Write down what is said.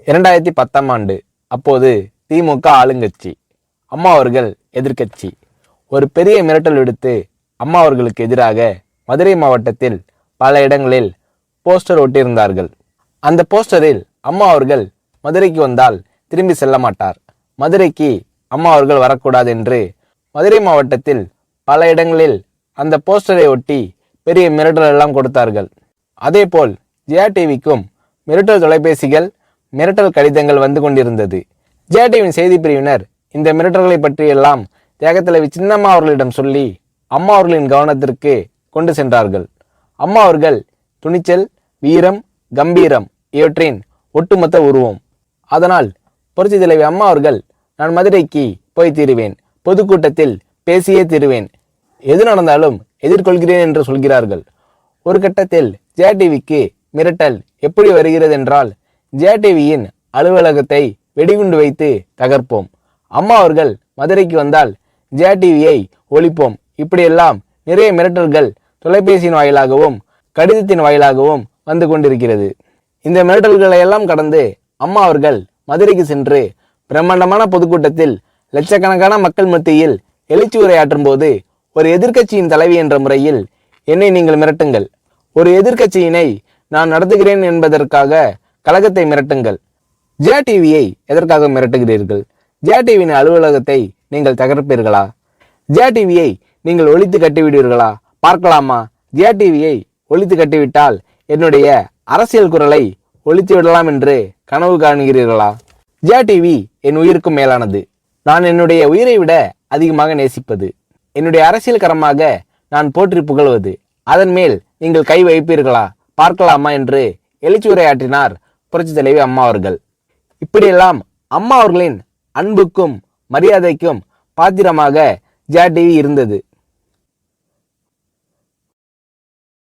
2010ஆம் ஆண்டு. அப்போது திமுக ஆளுங்கட்சி, அம்மா அவர்கள் எதிர்க்கட்சி. ஒரு பெரிய மிரட்டல் விடுத்து அம்மா அவர்களுக்கு எதிராக மதுரை மாவட்டத்தில் பல இடங்களில் போஸ்டர் ஒட்டியிருந்தார்கள். அந்த போஸ்டரில் அம்மா அவர்கள் மதுரைக்கு வந்தால் திரும்பி செல்ல மாட்டார், மதுரைக்கு அம்மா அவர்கள் வரக்கூடாது என்று மதுரை மாவட்டத்தில் பல இடங்களில் அந்த போஸ்டரை ஒட்டி பெரிய மிரட்டல் எல்லாம் கொடுத்தார்கள். அதேபோல் ஜெயா டிவிக்கும் மிரட்டல் தொலைபேசிகள், மிரட்டல் கடிதங்கள் வந்து கொண்டிருந்தது. ஜெயா டிவியின் செய்தி பிரிவினர் இந்த மிரட்டல்களை பற்றியெல்லாம் தியாகத்தலைவி சின்னம்மா அவர்களிடம் சொல்லி அம்மா அவர்களின் கவனத்திற்கு கொண்டு சென்றார்கள். அம்மா அவர்கள் துணிச்சல், வீரம், கம்பீரம் இவற்றின் ஒட்டுமொத்த உருவம். அதனால் புரட்சி தலைவி அம்மா அவர்கள், நான் மதுரைக்கு போய் தீருவேன், பொதுக்கூட்டத்தில் பேசியே தீருவேன், எது நடந்தாலும் எதிர்கொள்கிறேன் என்று சொல்கிறார்கள். ஒரு கட்டத்தில் ஜெயா டிவிக்கு மிரட்டல் எப்படி வருகிறது என்றால், ஜெயா டிவியின் அலுவலகத்தை வெடிகுண்டு வைத்து தகர்ப்போம், அம்மா அவர்கள் மதுரைக்கு வந்தால் ஜெயா டிவியை ஒழிப்போம், இப்படியெல்லாம் நிறைய மிரட்டல்கள் தொலைபேசியின் வாயிலாகவும் கடிதத்தின் வாயிலாகவும் வந்து கொண்டிருக்கிறது. இந்த மிரட்டல்களை எல்லாம் கடந்து அம்மா அவர்கள் மதுரைக்கு சென்று பிரம்மாண்டமான பொதுக்கூட்டத்தில் லட்சக்கணக்கான மக்கள் மத்தியில் எழுச்சி உரையாற்றும் போது, ஒரு எதிர்க்கட்சியின் தலைவி என்ற முறையில் என்னை நீங்கள் மிரட்டுங்கள், ஒரு எதிர்க்கட்சியினை நான் நடத்துகிறேன் என்பதற்காக கழகத்தை மிரட்டுங்கள், ஜெயா டிவியை எதற்காக மிரட்டுகிறீர்கள், ஜெயா டிவியின் அலுவலகத்தை நீங்கள் தகர்ப்பீர்களா, ஜெயா டிவியை நீங்கள் ஒழித்து கட்டிவிடுவீர்களா, பார்க்கலாமா, ஜெயா டிவியை ஒழித்து கட்டிவிட்டால் என்னுடைய அரசியல் குரலை ஒழித்து விடலாம் என்று கனவு காண்கிறீர்களா? ஜெயா டிவி என் உயிருக்கும் மேலானது, நான் என்னுடைய உயிரை விட அதிகமாக நேசிப்பது, என்னுடைய அரசியல் கரமாக நான் போற்றி புகழ்வது, அதன் மேல் நீங்கள் கை வைப்பீர்களா, பார்க்கலாமா என்று எழுச்சி உரையாற்றினார் புரட்சி தலைவி அம்மா அவர்கள். இப்படியெல்லாம் அம்மா அவர்களின் அன்புக்கும் மரியாதைக்கும் பாத்திரமாக ஜெயா டிவி இருந்தது.